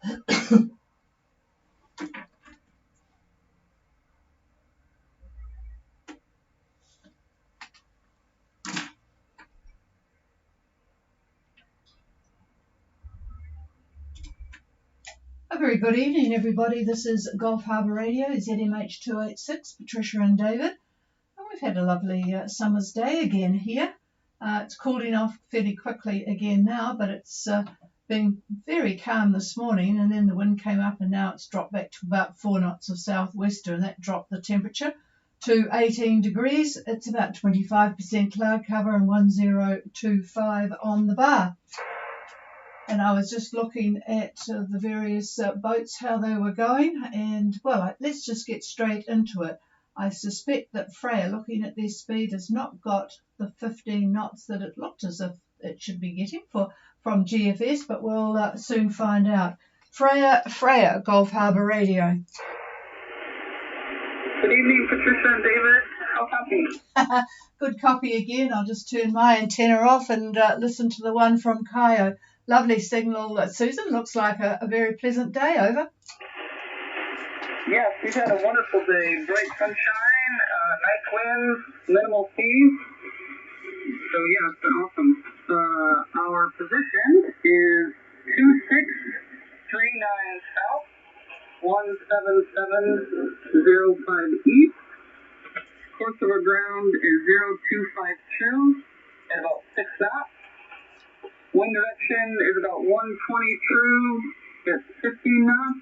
A very good evening, everybody. This is Gulf Harbour Radio, ZMH 286, Patricia and David. And we've had a lovely summer's day again here. It's cooling off fairly quickly again now, but it's been very calm this morning, and then the wind came up and now it's dropped back to about 4 knots of southwester, and that dropped the temperature to 18 degrees. It's about 25% cloud cover and 1025 on the bar. And I was just looking at the various boats, how they were going, and, well, let's just get straight into it. I suspect that Freya, looking at their speed, has not got the 15 knots that it looked as if it should be getting from GFS, but we'll soon find out. Freya, Gulf Harbour Radio. Good evening, Patricia and David. How copy? Good copy again. I'll just turn my antenna off and listen to the one from Kayo. Lovely signal, Susan. Looks like a very pleasant day over. Yes, we've had a wonderful day. Bright sunshine, nice winds, minimal seas. So, yeah, it's been awesome. Our position is 2639 south, 17705 east. Course of our ground is 0252 at about 6 knots. Wind direction is about 120 true at 15 knots.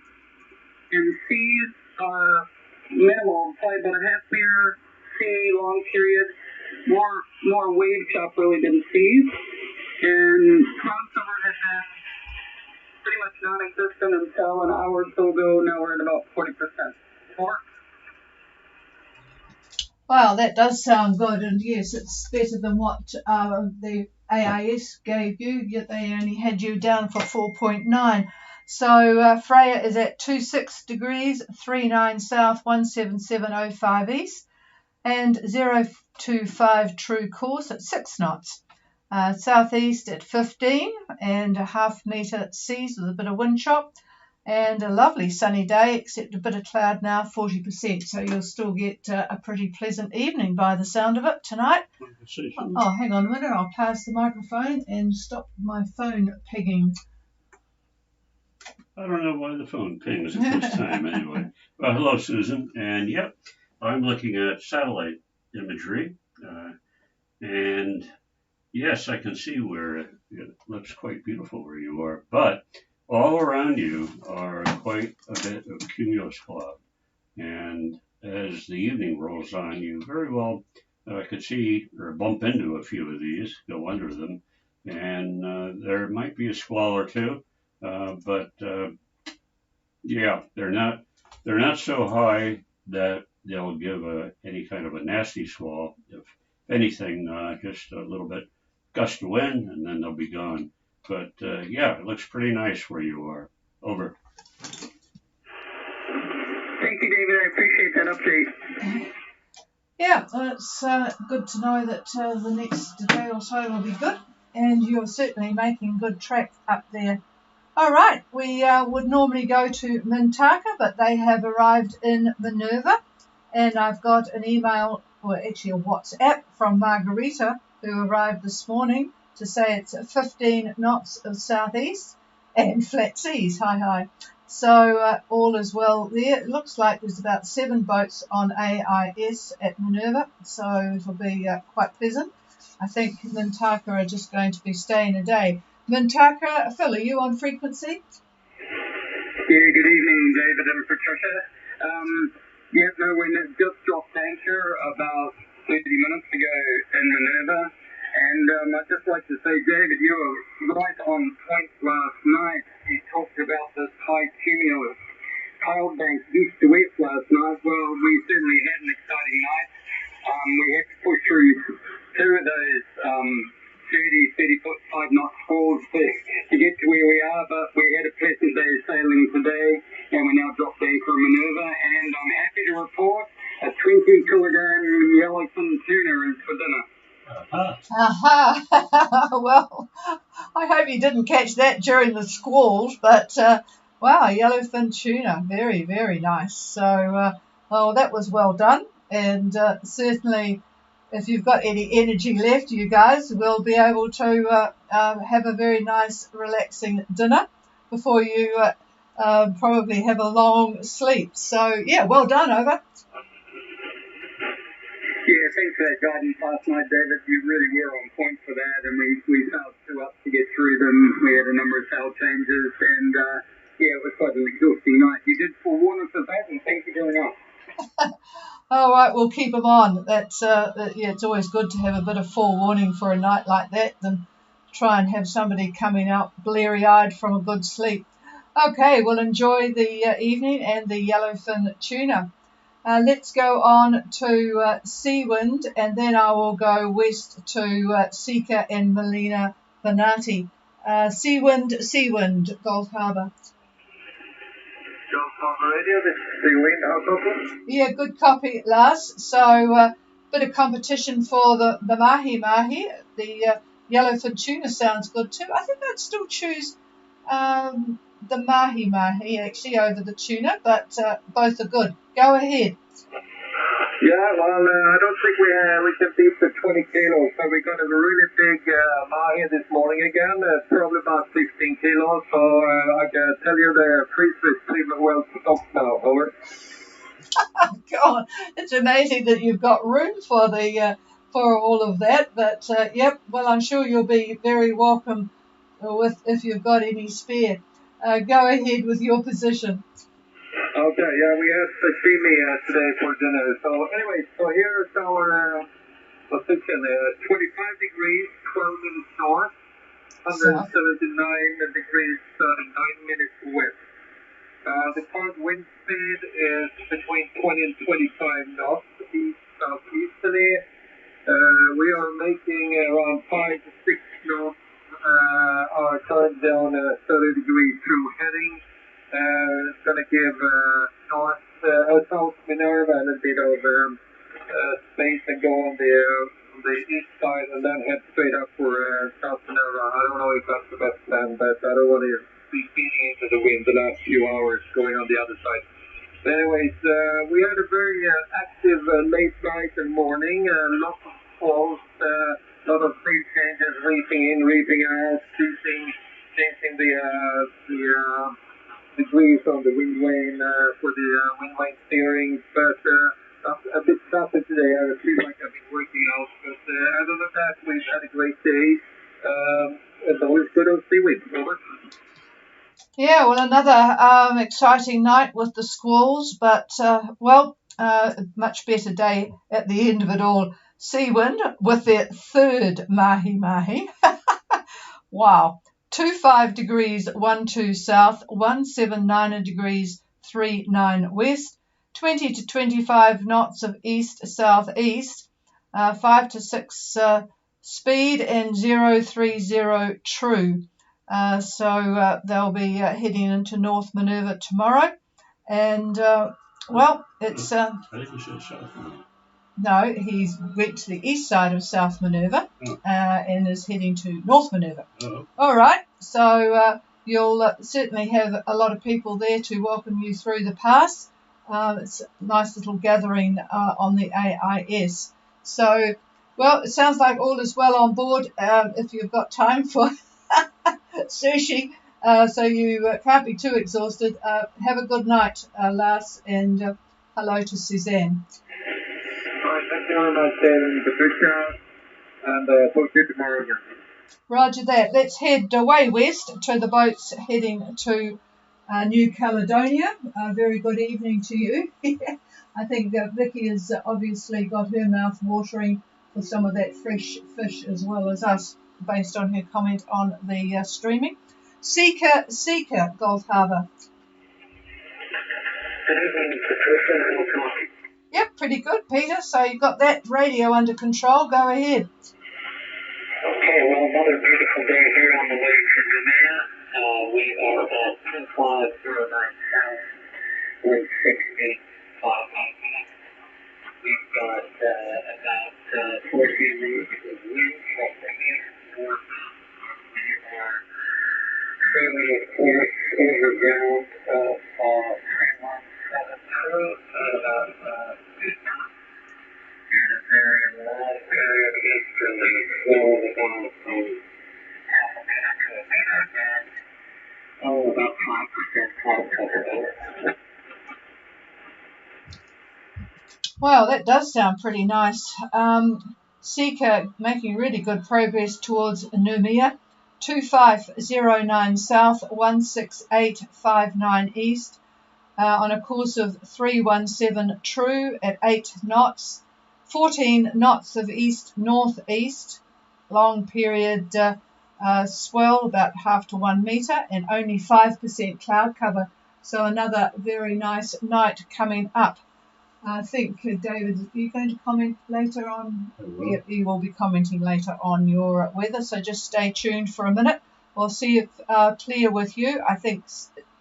And the seas are minimal, probably about a half meter sea, long period. More wave chop really than seas. And cloud cover has been pretty much non-existent until an hour or so ago. Now we're at about 40%. Over. Wow, that does sound good, and yes, it's better than what the AIS gave you, yet they only had you down for 4.9. So Freya is at 26 degrees, 39 south, 17705 east, and 025 true course at 6 knots. Southeast at 15 and a half metre seas with a bit of wind chop, and a lovely sunny day, except a bit of cloud now, 40%. So you'll still get a pretty pleasant evening by the sound of it tonight. Oh, hang on a minute. I'll pass the microphone and stop my phone pinging. I don't know why the phone pings at this time anyway. Well, hello, Susan. And, yep, I'm looking at satellite imagery. And, yes, I can see where it looks quite beautiful where you are. But all around you are quite a bit of cumulus cloud. And as the evening rolls on, you very well could see or bump into a few of these, go under them. And there might be a squall or two. But yeah, they're not so high that they'll give any kind of a nasty squall. If anything, just a little bit gust of wind, and then they'll be gone. But yeah, it looks pretty nice where you are. Over. Thank you, David. I appreciate that update. Yeah, well, it's good to know that the next day or so will be good, and you're certainly making good track up there. All right, we would normally go to Mintaka, but they have arrived in Minerva, and I've got an email, or actually a WhatsApp from Margarita, who arrived this morning, to say it's 15 knots of southeast and flat seas, hi. So all is well there. It looks like there's about 7 boats on AIS at Minerva, so it'll be quite pleasant. I think Mintaka are just going to be staying a day. Mintaka, Phil, are you on frequency? Yeah, good evening, David and Patricia. Yeah, no, we just dropped anchor about 30 minutes ago in Minerva. And I'd just like to say, David, you were right on point last night. You talked about this high cumulus cloud bank east to west last night. Well, we certainly had an exciting night. We had to push through 2 of those 35 knot squalls to get to where we are, but we had a pleasant day sailing today, and we now dropped anchor in Minerva, and I'm happy to report a 20-kilogram yellowfin tuna is for dinner. Well, I hope you didn't catch that during the squalls, but Wow, yellowfin tuna. Very, very nice. So, oh, that was well done. And certainly, if you've got any energy left, you guys will be able to have a very nice, relaxing dinner before you probably have a long sleep. So, yeah, well done, over. Yeah, thanks for that guidance last night, David. You really were on point for that, and we sailed 2 up to get through them. We had a number of sail changes, and yeah, it was quite an exhausting night. You did forewarn us of that, and thanks for doing up. All right, we'll keep them on. Yeah, it's always good to have a bit of forewarning for a night like that than try and have somebody coming out bleary-eyed from a good sleep. Okay, we'll enjoy the evening and the yellowfin tuna. Let's go on to Seawind, and then I will go west to Sika and Melina Banati. Seawind, Gulf Harbour. Gulf Harbour Radio, this is Seawind. How copy? Yeah, good copy, Lars. So, bit of competition for the mahi-mahi. The yellowfin tuna sounds good too. I think I'd still choose the mahi-mahi actually over the tuna, but both are good. Go ahead. Yeah, well, I don't think we can beat the 20 kilos. So we got a really big mahi this morning again, probably about 16 kilos. So I can tell you the freezer is pretty well stocked now. Over. God, it's amazing that you've got room for the for all of that. But yep, well, I'm sure you'll be very welcome with if you've got any spare. Go ahead with your position. Okay, yeah, we had sashimi today for dinner. So anyway, so here's our position. 25 degrees, 12 minutes north, 179 degrees, 9 minutes west. The current wind speed is between 20 and 25 knots, east southeasterly. We are making around 5 to 6 knots. Our current down 30 degrees through heading. It's going to give South Minerva a little bit of space and go on the east side and then head straight up for South Minerva. I don't know if that's the best plan, but I don't want to be feeding into the wind the last few hours going on the other side. But anyways, we had a very active late night and morning, lots of falls, a lot of free changes, reefing in, reefing out, changing the degrees on the wind vane for the wind vane steering, but a bit tougher today. I feel like I've been working out, but other than that, we've had a great day. It's always good on seaweed. Over. Yeah, well, another exciting night with the squalls, but much better day at the end of it all. Seawind with their third mahi-mahi. Wow. 25 degrees 12 south, 179 degrees 39 west, 20 to 25 knots of east southeast, 5 to 6 speed, and 030 true. So they'll be heading into North Minerva tomorrow, and it's. I think we should South Minerva. No, he's went to the east side of South Minerva and is heading to North Minerva. Oh. All right, so you'll certainly have a lot of people there to welcome you through the pass. It's a nice little gathering on the AIS. So, well, it sounds like all is well on board if you've got time for sushi, so you can't be too exhausted. Have a good night, Lars, and hello to Suzanne. Thank you very much, David, Patricia, and talk to you tomorrow again. Roger that. Let's head away west to the boats heading to New Caledonia. Very good evening to you. I think Vicky has obviously got her mouth watering for some of that fresh fish as well as us, based on her comment on the streaming. Sika, Gulf Harbour. Good evening, Patricia. Yep, pretty good, Peter. So you've got that radio under control. Go ahead. Okay, well, another beautiful day here on the way to Jamaica. We are at 2509 south, wind 65 knots. We've got about 14 knots of wind from the east north. We are freeway course overground of 3172 and a very long period easterly flow about half a meter to a meter and about 5% cloud cover. Well, that does sound pretty nice. Seeker making really good progress towards Noumea. 2509 south, 16859 east, on a course of 317 true at 8 knots, 14 knots of east-northeast, long period swell about half to 1 metre, and only 5% cloud cover. So another very nice night coming up. I think, David, are you going to comment later on? Will. You will be commenting later on your weather, so just stay tuned for a minute. We'll see if clear with you. I think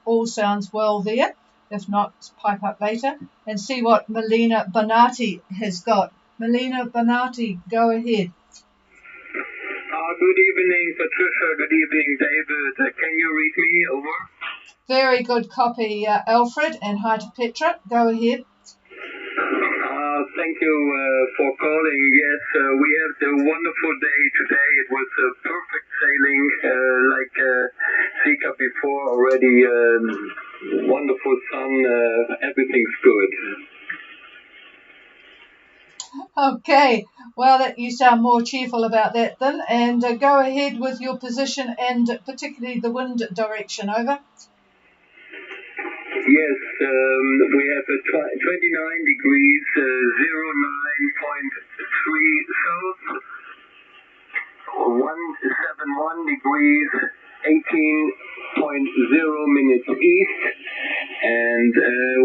all sounds well there. If not, pipe up later and see what Melina Bonatti has got. Melina Bonatti, go ahead. Good evening, Patricia. Good evening, David. Can you read me? Over. Very good copy, Alfred, and hi to Petra. Go ahead. Thank you for calling. Yes, we had a wonderful day today. It was perfect sailing, like Sika before already. Wonderful sun. Everything's good. Okay, well, you sound more cheerful about that then. And go ahead with your position and particularly the wind direction. Over. Yes, we have a 29 degrees, 09.3 south, 171 degrees, 18.0 minutes east, and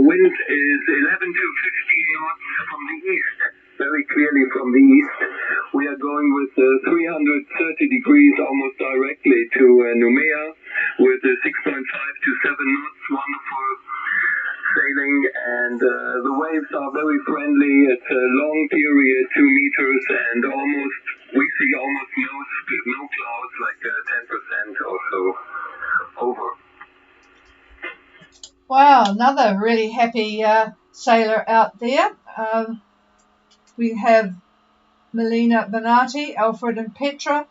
wind is 11 to 15 knots from the east, very clearly from the east. We are going with 330 degrees almost directly to Noumea with 6.5 to 7 knots, wonderful sailing, and the waves are very friendly. It's a long period, 2 meters, and we see almost no clouds, like 10% or so over. Wow, another really happy sailor out there. We have Melina Bonatti, Alfred and Petra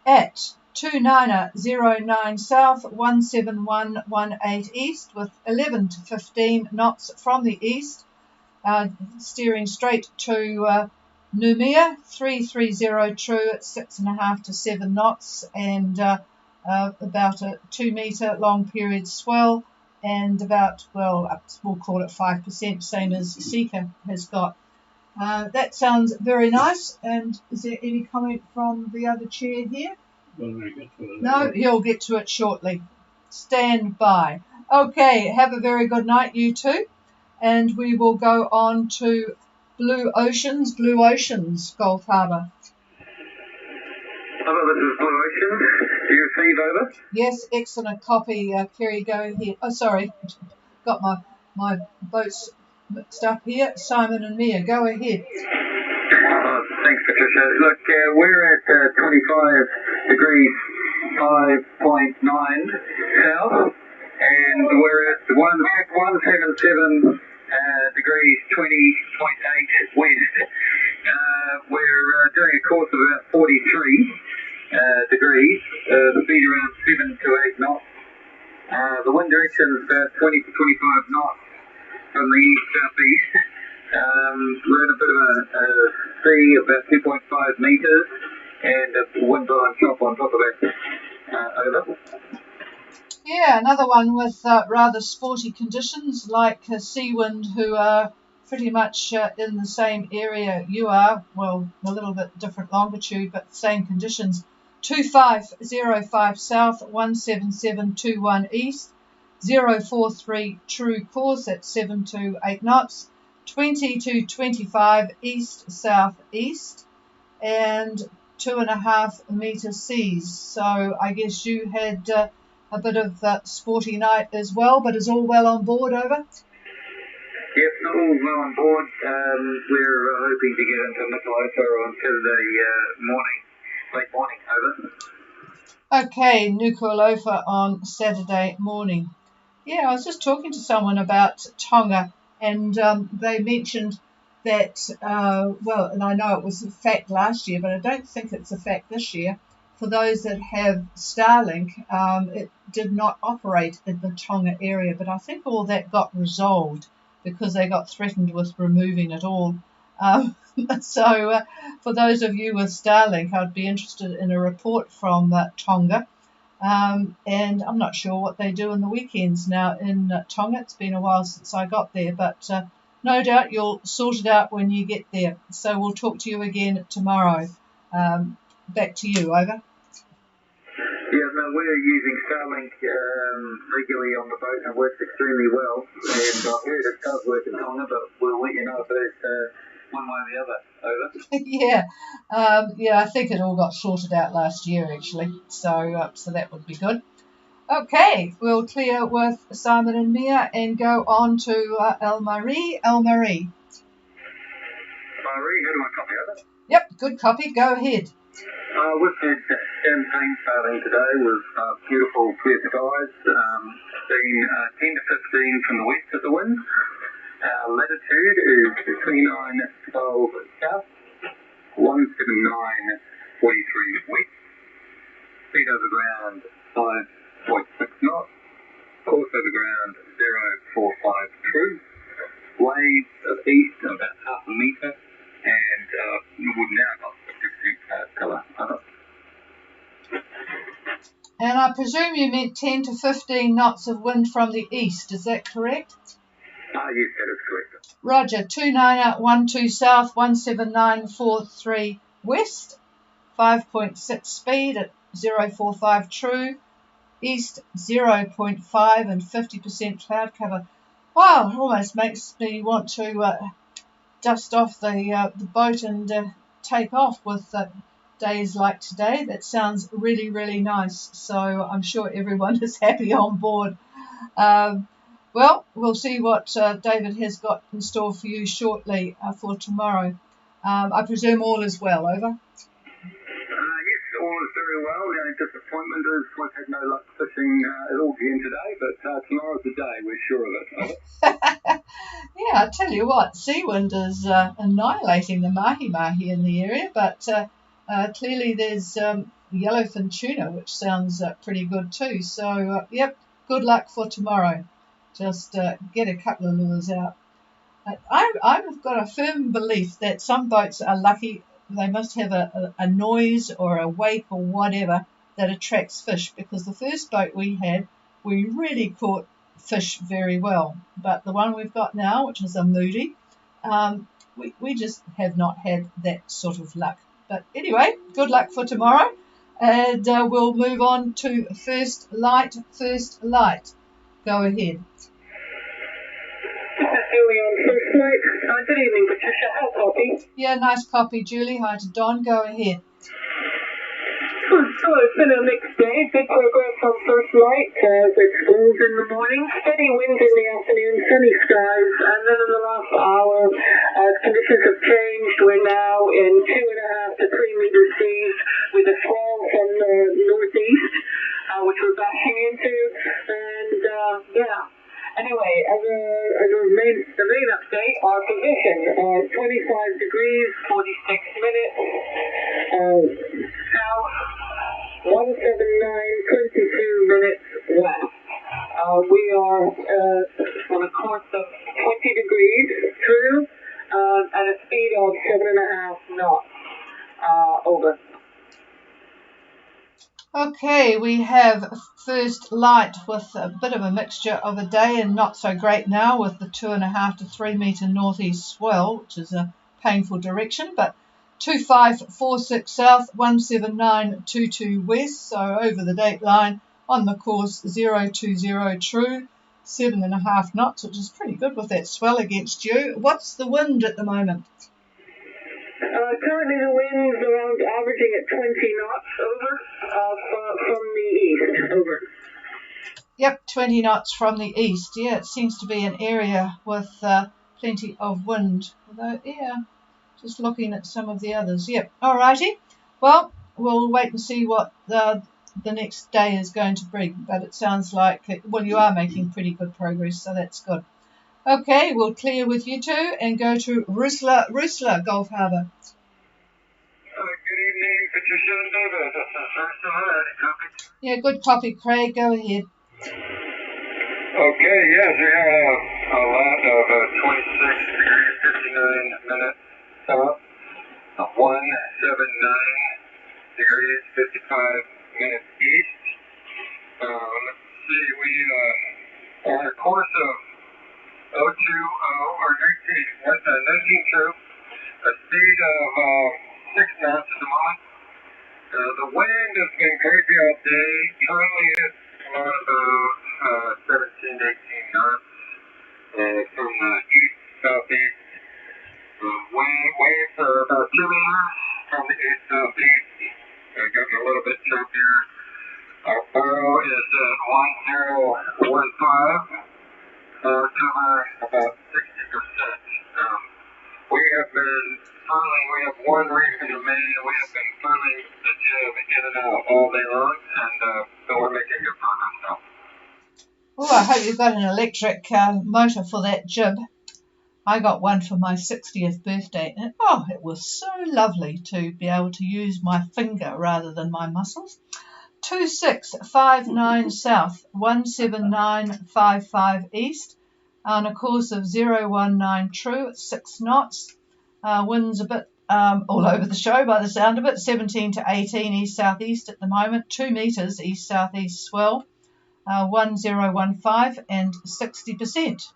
at 2909 south, 17118 east with 11 to 15 knots from the east, steering straight to Noumea, 330 true at 6.5 to 7 knots, and about a 2 metre long period swell, and about, well, we'll call it 5%, same as Seeker has got. That sounds very nice. And is there any comment from the other chair here? No, he'll get to it shortly. Stand by. Okay, have a very good night, you two. And we will go on to Blue Oceans, Gulf Harbour. Hello, this is Blue Oceans. Do you receive over? Yes, excellent copy, Kerry, go ahead. Oh, sorry, got my boats mixed up here. Simon and Mia, go ahead. Thanks, Patricia. Look, we're at 25 degrees 5.9 south, and we're at 177 degrees 20.8 west. We're doing a course of about 43 degrees. The speed around 7 to 8 knots. The wind direction is about 20 to 25 knots from the east-southeast. We're in a bit of a sea, about 2.5 metres, and a wind blowing chop on top of that. Over. Yeah, another one with rather sporty conditions, like Sea Wind, who are pretty much in the same area you are. Well, a little bit different longitude, but same conditions. 2505 south, 17721 east, 043 true course at 7 to 8 knots, 20 to 25 east-southeast, and 2.5 metre seas. So I guess you had a bit of sporty night as well, but is all well on board, over? Yes, all well on board. We're hoping to get into Middle on Saturday morning, late morning, over. Okay, Nuku'alofa on Saturday morning. Yeah, I was just talking to someone about Tonga, and they mentioned that, well, and I know it was a fact last year, but I don't think it's a fact this year. For those that have Starlink, it did not operate in the Tonga area, but I think all that got resolved because they got threatened with removing it all. So, for those of you with Starlink, I'd be interested in a report from Tonga. And I'm not sure what they do on the weekends now in Tonga. It's been a while since I got there, but no doubt you'll sort it out when you get there. So we'll talk to you again tomorrow. Back to you, over. Yeah, no, we're using Starlink regularly on the boat and it works extremely well. And I've heard it does work in Tonga, but we'll let you know if it's one way or the other. Over. Yeah, I think it all got sorted out last year actually, so that would be good. Okay, we'll clear with Simon and Mia and go on to El-Marie. El-Marie. Marie, how do I copy over? Yep, good copy. Go ahead. We've had champagne sailing today with beautiful clear skies, being 10 to 15 from the west of the wind. Latitude is 2912 south, 179.43 west. Speed over ground 5.6 knots. Course over ground 045 true. Waves of east about half a metre, and we've now got 50 colour. And I presume you meant 10 to 15 knots of wind from the east, is that correct? Yes, that is correct. Roger, 2912 south, 17943 west, 5.6 speed at 045 true, east 0.5 and 50% cloud cover. Wow, it almost makes me want to dust off the boat and take off with days like today. That sounds really, really nice. So I'm sure everyone is happy on board. Well, we'll see what David has got in store for you shortly for tomorrow. I presume all is well, over? Yes, all is very well. The only disappointment is we've had no luck fishing at all again today, but tomorrow's the day, we're sure of it. Yeah, I tell you what, Seawind is annihilating the mahi-mahi in the area, but clearly there's yellowfin tuna, which sounds pretty good too. So, yep, good luck for tomorrow. Just get a couple of lures out. I've got a firm belief that some boats are lucky. They must have a noise or a wake or whatever that attracts fish, because the first boat we had, we really caught fish very well. But the one we've got now, which is a Moody, we just have not had that sort of luck. But anyway, good luck for tomorrow. And we'll move on to First Light. First Light. Go ahead. Julie on First Light. Good evening, Patricia. How copy? Yeah, nice copy, Julie. Hi to Don. Go ahead. So it's been a mixed day. Big progress on First Light with schools in the morning, steady wind in the afternoon, sunny skies, and then in the last hour, as conditions have changed, we're now in 2.5 to 3 meter seas with a swell from the northeast, which we're bashing into, and yeah. Anyway, as the main update, our position, 25 degrees, 46 minutes, south, 179, 22 minutes west. We are on a course of 20 degrees true, at a speed of 7.5 knots. Over. Okay, we have First Light with a bit of a mixture of a day and not so great now with the 2.5 to 3 metre northeast swell, which is a painful direction, but 2546 south, 17922 west, so over the date line on the course 020 true, 7.5 knots, which is pretty good with that swell against you. What's the wind at the moment? Currently the wind's around averaging at 20 knots, over, from the east, over. Yep, 20 knots from the east. Yeah, it seems to be an area with plenty of wind. Although, yeah, just looking at some of the others. Yep, alrighty. Well, we'll wait and see what the next day is going to bring, but it sounds like, well, you are making pretty good progress, so that's good. Okay, we'll clear with you two and go to Roosla, Gulf Harbour. Good evening, Patricia and David. This is Roosla. Copy. Yeah, good copy, Craig. Go ahead. Okay, yes, we have a land of 26 degrees 59 minutes south, 179 degrees 55 minutes east. Let's see, we are on a course of 020 or 19 true, a speed of 6 knots at the moment. The wind has been crazy all day. Currently it's about 17, 18 knots from the east southeast. Waves are about 2 meters from the east southeast. Getting a little bit choppier. Our bow is at 1015. Cover about 60%. We have been furling. We have one reef in the main. We have been furling the jib in and out all day long, and so we're making good progress now. Oh, I hope you've got an electric motor for that jib. I got one for my 60th birthday, and it was so lovely to be able to use my finger rather than my muscles. 2659 south, 17955 east, on a course of 019 true at 6 knots. Winds a bit all over the show by the sound of it, 17 to 18 east-southeast at the moment, 2 metres east-southeast swell, 1015 and 60%.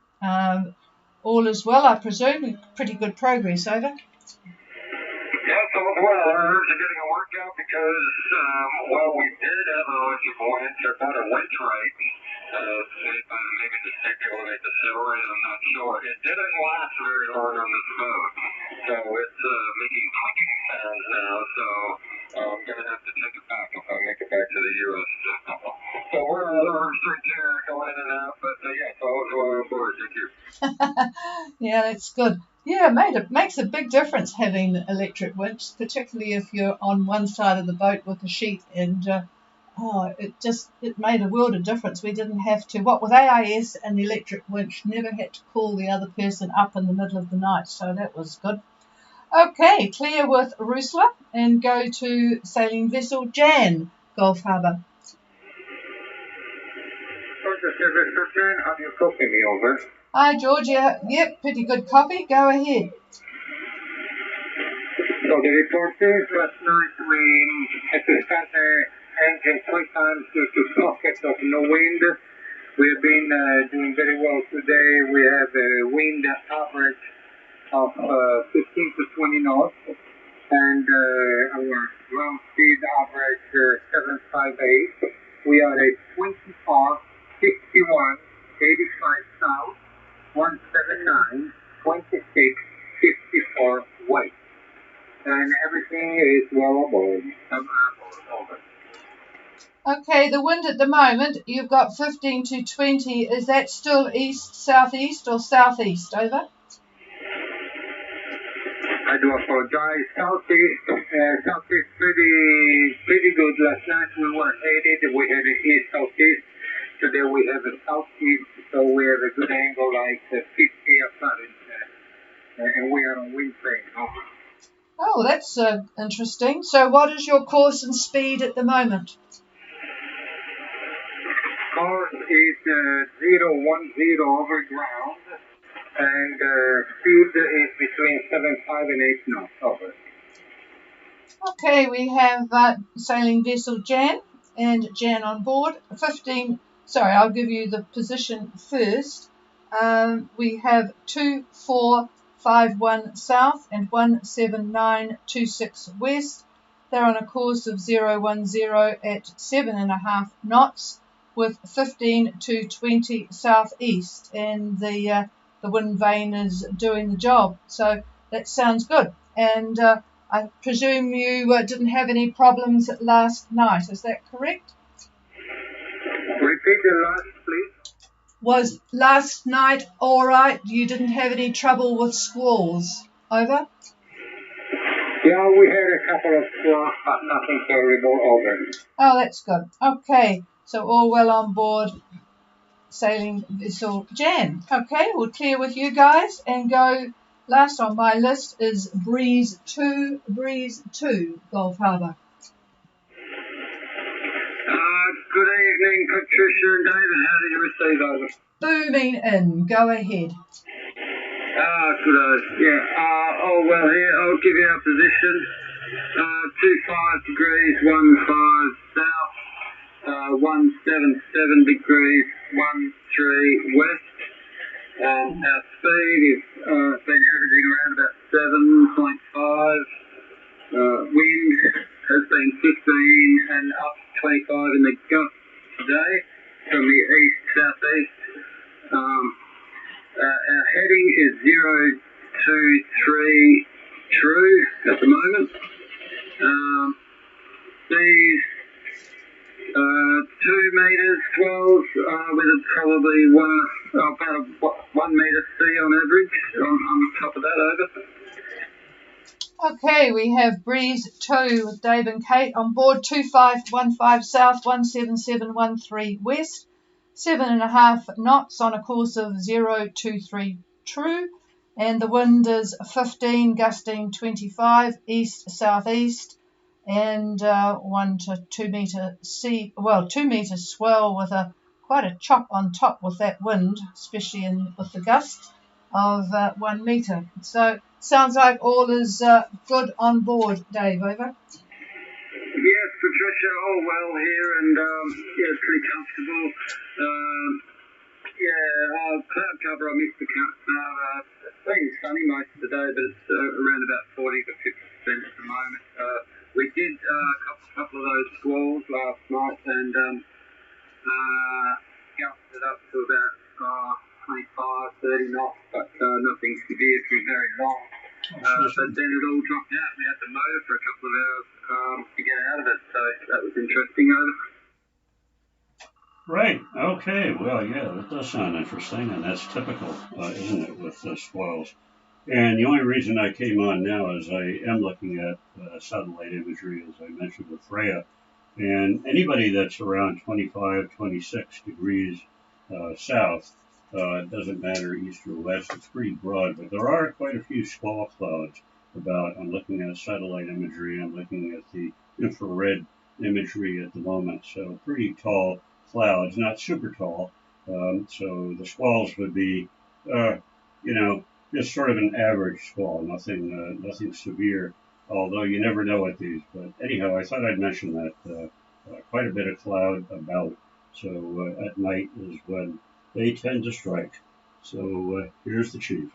All is well, I presume. Pretty good progress, over. Yeah, so well, our nerves are getting a workout because while we did have a bunch of winds, or about a wind strike, maybe the signal will make the sail right, I'm not sure. It didn't last very long on this boat, so it's making clicking sounds now, so I'm going to have to take it back if I make it back to the U.S. So we're on our street here, going in and out, but yeah, so I was on board, thank you. Yeah, that's good. Yeah, it makes a big difference having electric winch, particularly if you're on one side of the boat with a sheet, and it made a world of difference. We didn't have to, what with AIS and the electric winch, never had to call the other person up in the middle of the night, so that was good. Okay, clear with Roosla and go to sailing vessel Jan, Gulf Harbour. Have you copy me over? Hi, Georgia. Yep, pretty good copy. Go ahead. So the report is last night we had to start the engine 3 times due to sockets of no wind. We have been doing very well today. We have a wind average of 15 to 20 knots, and our ground speed average 758. We are at 24, 61, 85 south, 179, 26, 54 west. And everything is well aboard. Over. Okay, the wind at the moment, you've got 15 to 20. Is that still east-southeast or southeast? Over. I do apologize. Southeast pretty good. Last night we were headed. We had an east-southeast. Today we have a southeast, so we have a good angle, like 50 apparent, and we are on wind train. Over. Oh, that's interesting. So what is your course and speed at the moment? Course is 010 over ground, and speed is between 7.5 and 8 knots. Over. Okay, we have sailing vessel Jan and Jan on board. 15. Sorry, I'll give you the position first. We have 2451 south and 17926 west. They're on a course of 010 at 7.5 knots with 15 to 20 southeast, and the wind vane is doing the job. So that sounds good. And I presume you didn't have any problems last night. Is that correct? Repeat the last, please. Was last night all right? You didn't have any trouble with squalls? Over? Yes, Yeah, we had a couple of squawks, but nothing terrible over. Oh, that's good. Okay, so all well on board sailing vessel Jan. Okay, we'll clear with you guys and go. Last on my list is Breeze 2, Gulf Harbour. Good evening, Patricia and David. How do you receive over? Booming in. Go ahead. Good. Yeah. Oh, well, here, I'll give you our position. 25 degrees, 15 south, 177 degrees, 13 west. Our speed is been averaging around about 7.5. Wind has been 15 and up 25 in the gust today from the east-southeast. Our heading is 023 true at the moment. Seas 2 metres swells with probably about a 1 metre sea on average on top of that over. Okay, we have Breeze 2 with Dave and Kate on board 2515 south, 17713 west, 7.5 knots on a course of 023 true, and the wind is 15, gusting 25 east-southeast, and 1 to 2 metre sea, 2 metre swell with quite a chop on top with that wind, especially with the gusts of 1 metre. So sounds like all is good on board, Dave. Over. Yes, Patricia, all well here and pretty comfortable. Cloud cover, I missed the cloud. It's been sunny most of the day, but it's around about 40 to 50% at the moment. We did a couple of those squalls last night and gusted up to about 25, 30 knots, but nothing severe for very long. But then it all dropped out. We had the motor for a couple of hours to get out of it, so that was interesting. Right. Okay. Well, yeah, that does sound interesting, and that's typical, isn't it, with swells? And the only reason I came on now is I am looking at satellite imagery, as I mentioned with Freya, and anybody that's around 25, 26 degrees south, it doesn't matter east or west, it's pretty broad, but there are quite a few squall clouds about. I'm looking at satellite imagery, I'm looking at the infrared imagery at the moment, so pretty tall clouds, not super tall, so the squalls would be, just sort of an average squall, nothing severe, although you never know with these. But anyhow, I thought I'd mention that quite a bit of cloud about, so at night is when they tend to strike. So here's the chief.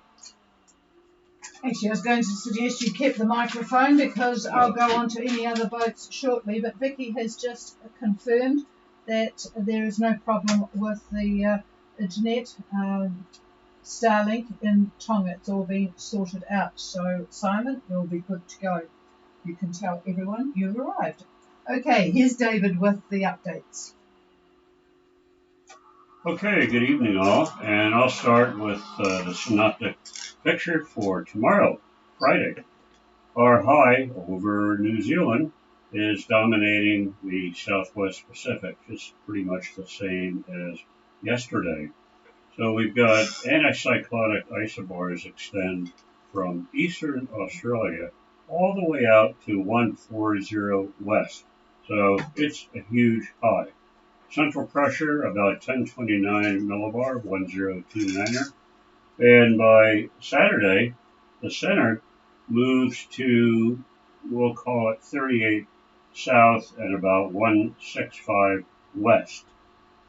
Actually, I was going to suggest you keep the microphone because I'll go on to any other boats shortly, but Vicky has just confirmed that there is no problem with the internet Starlink in Tonga. It's all been sorted out. So, Simon, you'll be good to go. You can tell everyone you've arrived. Okay, here's David with the updates. Okay, good evening all, and I'll start with the synoptic picture for tomorrow, Friday. Our high over New Zealand is dominating the Southwest Pacific, just pretty much the same as yesterday. So we've got anticyclonic isobars extend from eastern Australia all the way out to 140 west. So it's a huge high. Central pressure about 1029 millibar, 1029er. And by Saturday, the center moves to, we'll call it 38 south and about 165 west.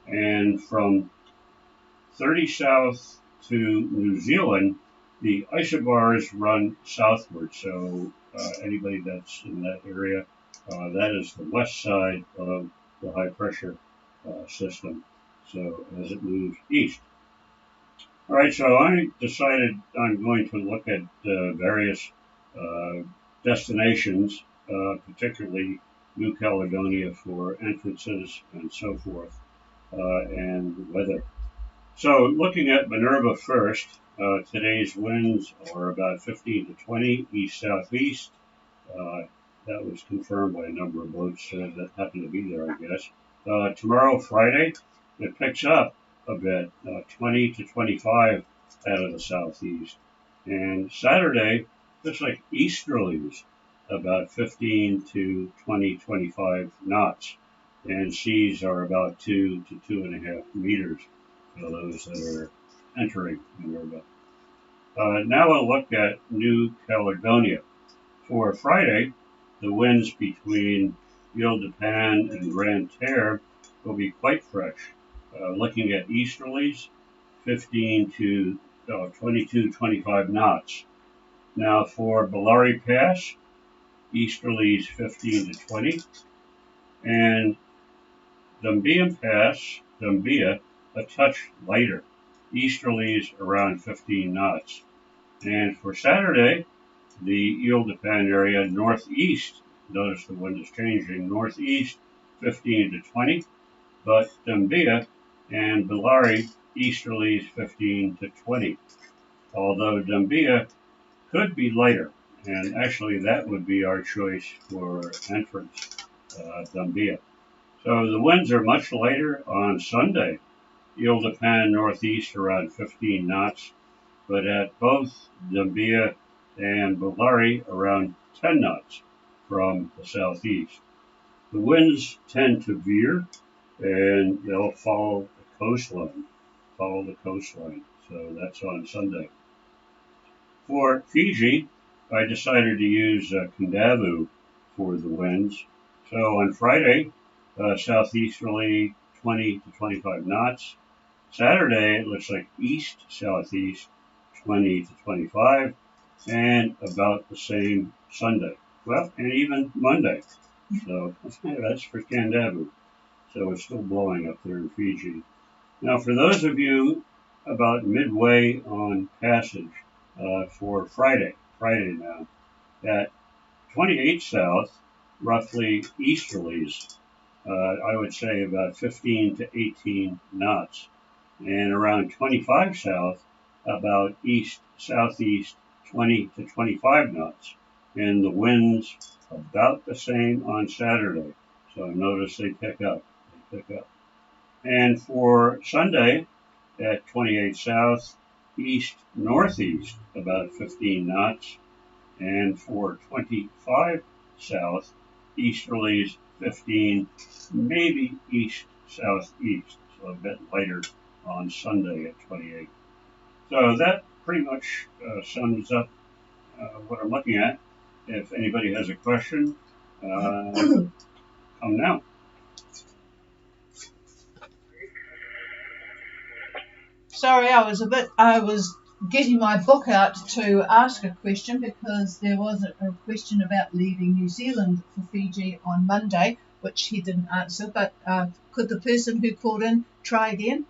And from 30 south to New Zealand, the isobars run southward. So anybody that's in that area, that is the west side of the high pressure system. So as it moves east. All right, so I decided I'm going to look at various destinations, particularly New Caledonia for entrances and so forth, and weather. So looking at Minerva first, today's winds are about 15 to 20 east-southeast, That was confirmed by a number of boats that happened to be there, I guess. Tomorrow, Friday, it picks up a bit, 20 to 25 out of the southeast. And Saturday, just like easterlies, about 15 to 20, 25 knots. And seas are about 2 to 2.5 meters for those that are entering Minerva. Now we'll look at New Caledonia. For Friday, the winds between Ile de Pan and Grande Terre will be quite fresh. Looking at easterlies, 15 to 22, 25 knots. Now for Bellary Pass, easterlies 15 to 20, and Dumbian Pass, Dumbia, a touch lighter, easterlies around 15 knots. And for Saturday, the Ile de Pan area northeast, notice the wind is changing, northeast 15 to 20, but Dumbia and Bellary easterlies 15 to 20. Although Dumbia could be lighter, and actually that would be our choice for entrance, Dumbia. So the winds are much lighter on Sunday. Ile de Pan northeast around 15 knots, but at both Dumbia and Bellary around 10 knots from the southeast. The winds tend to veer and they'll follow the coastline. So that's on Sunday. For Fiji, I decided to use Kandavu for the winds. So on Friday, southeasterly 20 to 25 knots. Saturday, it looks like east-southeast 20 to 25, and about the same Sunday. Well, and even Monday. So that's for Kandavu. So it's still blowing up there in Fiji. Now, for those of you about midway on passage for Friday now, at 28 south, roughly easterlies, I would say about 15 to 18 knots, and around 25 south, about east-southeast 20 to 25 knots, and the winds about the same on Saturday. So notice they pick up. And for Sunday, at 28 south, east-northeast, about 15 knots, and for 25 south, easterlies 15, maybe east-southeast, so a bit lighter on Sunday at 28. So that pretty much sums up what I'm looking at. If anybody has a question, come now. Sorry, I was getting my book out to ask a question because there was a question about leaving New Zealand for Fiji on Monday, which he didn't answer, but could the person who called in try again?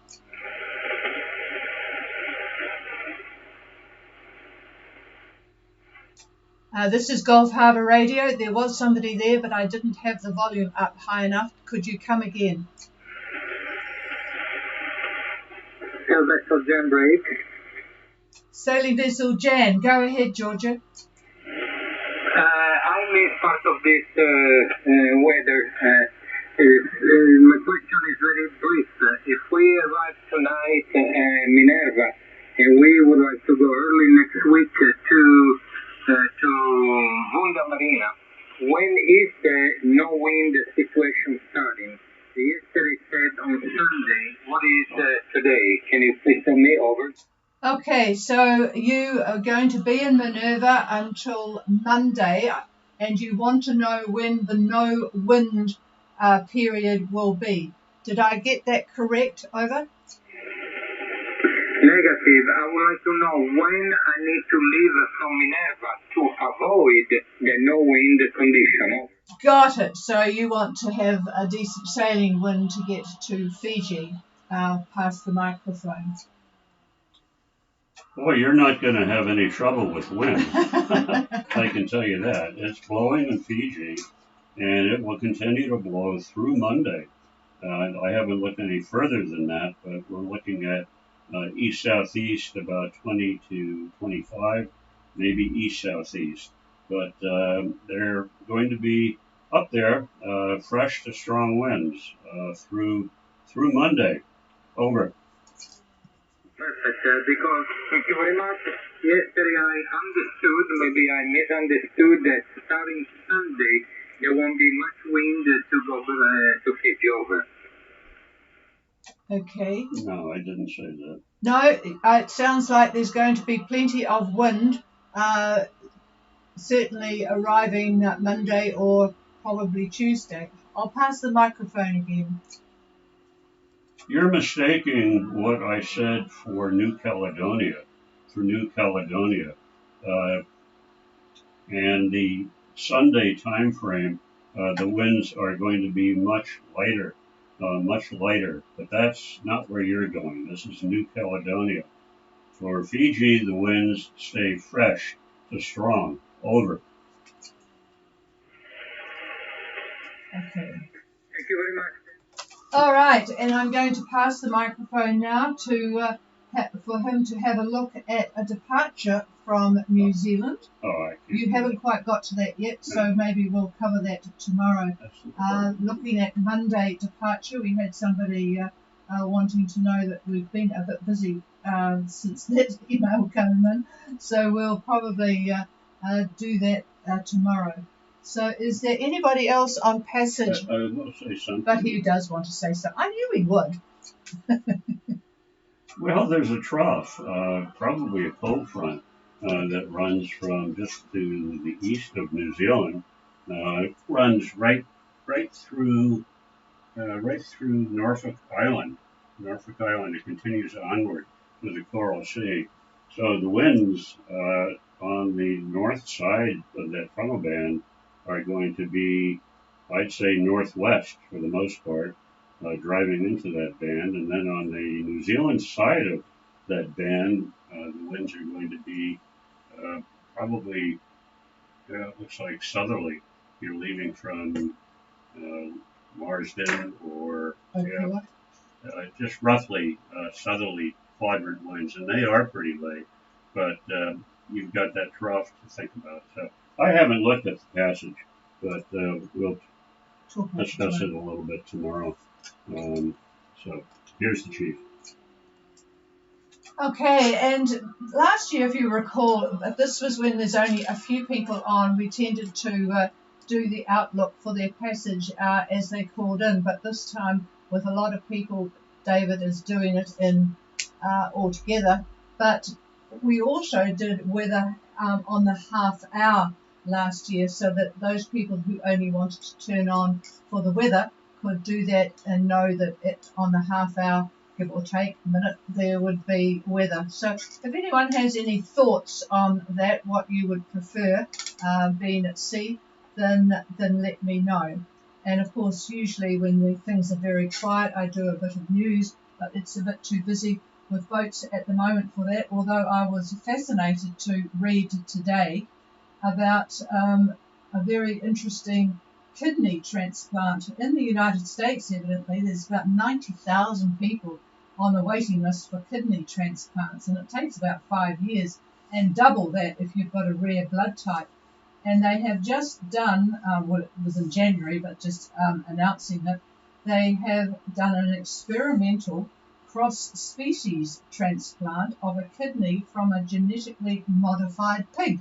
This is Gulf Harbour Radio. There was somebody there, but I didn't have the volume up high enough. Could you come again? Sail vessel Jan break. Sailing vessel Jan, go ahead, Georgia. I missed part of this weather. My question is very brief. If we arrive tonight in Minerva, and we would like to go early next week to Vunda Marina, when is the no wind situation starting? Yesterday said on Sunday. What is today? Can you please tell me over? Okay, so you are going to be in Minerva until Monday, and you want to know when the no wind period will be. Did I get that correct? Over? Negative. I would like to know when I need to leave from Minerva to avoid the no wind condition. Got it. So you want to have a decent sailing wind to get to Fiji. I'll pass the microphone. Boy, you're not going to have any trouble with wind. I can tell you that. It's blowing in Fiji, and it will continue to blow through Monday. I haven't looked any further than that, but we're looking at east-southeast about 20 to 25, maybe east-southeast. but they're going to be up there, fresh to strong winds through Monday. Over. Perfect, because thank you very much. Yesterday I understood, maybe I misunderstood that starting Sunday there won't be much wind to go to hit you over. Okay. No, I didn't say that. No, it sounds like there's going to be plenty of wind, certainly arriving Monday or probably Tuesday. I'll pass the microphone again. You're mistaking what I said for New Caledonia. For New Caledonia, and the Sunday time frame, the winds are going to be much lighter. But that's not where you're going. This is New Caledonia. For Fiji, the winds stay fresh to strong. Over. Okay. Thank you very much. All right, and I'm going to pass the microphone now to for him to have a look at a departure from New Zealand. You haven't quite got to that yet, so maybe we'll cover that tomorrow. Looking at Monday departure, we had somebody wanting to know that we've been a bit busy since that email came in, so we'll probably do that tomorrow. So is there anybody else on passage? I will say something. But he does want to say something. I knew he would. Well, there's a trough, probably a cold front, that runs from just to the east of New Zealand. It runs right through Norfolk Island. Norfolk Island. It continues onward to the Coral Sea. So the winds on the north side of that frontal band are going to be, I'd say, northwest for the most part, driving into that band. And then on the New Zealand side of that band, the winds are going to be probably, it looks like southerly. You're leaving from Marsden or just roughly southerly quadrant winds, and they are pretty late. But you've got that trough to think about. So I haven't looked at the passage, but we'll discuss it a little bit tomorrow. So here's the chief. Okay, and last year, if you recall, this was when there's only a few people on. We tended to do the outlook for their passage as they called in, but this time with a lot of people, David is doing it in all together. But we also did weather on the half hour last year, so that those people who only wanted to turn on for the weather could do that and know that on the half hour, give or take a minute, there would be weather. So if anyone has any thoughts on that, what you would prefer being at sea, then let me know. And of course, usually when things are very quiet, I do a bit of news, but it's a bit too busy with boats at the moment for that, although I was fascinated to read today about a very interesting kidney transplant in the United States. Evidently, there's about 90,000 people on the waiting list for kidney transplants, and it takes about 5 years, and double that if you've got a rare blood type. And they have just done, well, it was in January, but just announcing that they have done an experimental cross-species transplant of a kidney from a genetically modified pig.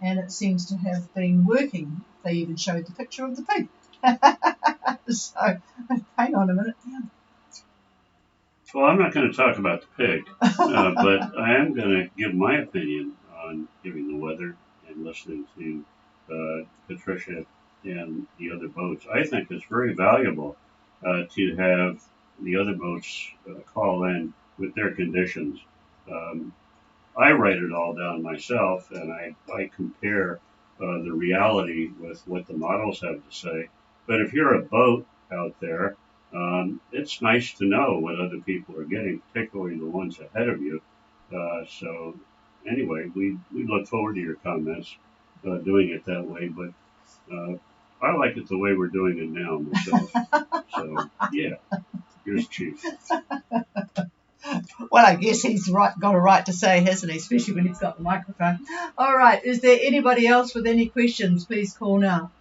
And it seems to have been working. They even showed the picture of the pig. So, hang on a minute. Well, I'm not going to talk about the pig, but I am going to give my opinion on giving the weather and listening to Patricia and the other boats. I think it's very valuable to have the other boats call in with their conditions. I write it all down myself, and I compare the reality with what the models have to say. But if you're a boat out there, it's nice to know what other people are getting, particularly the ones ahead of you. So anyway, we look forward to your comments doing it that way. But I like it the way we're doing it now myself. So yeah, here's Chief. Well, I guess he's got a right to say, hasn't he? Especially when he's got the microphone. All right. Is there anybody else with any questions? Please call now.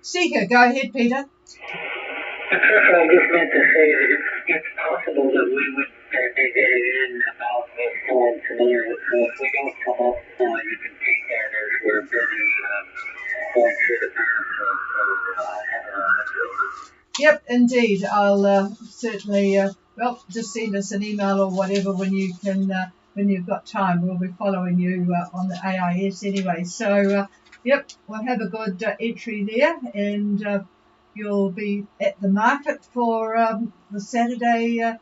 Seeker, go ahead, Peter. Patricia, I just meant to say that it's possible that we would be getting in about this time tomorrow. So if we don't come up, you can take that as we're busy going through the process. Yep, indeed. I'll certainly, just send us an email or whatever when you can, when you've got time. We'll be following you on the AIS anyway. So, yep, we'll have a good entry there, and you'll be at the market for the Saturday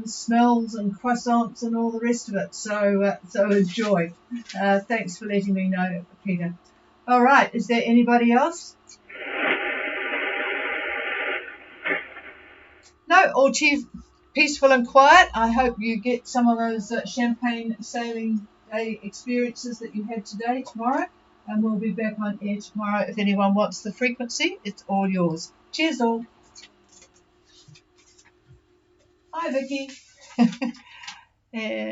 smells and croissants and all the rest of it. So, so enjoy. Thanks for letting me know, Peter. All right. Is there anybody else? No, all peaceful and quiet. I hope you get some of those champagne sailing day experiences that you had today, tomorrow. And we'll be back on air tomorrow. If anyone wants the frequency, it's all yours. Cheers all. Hi, Vicky. And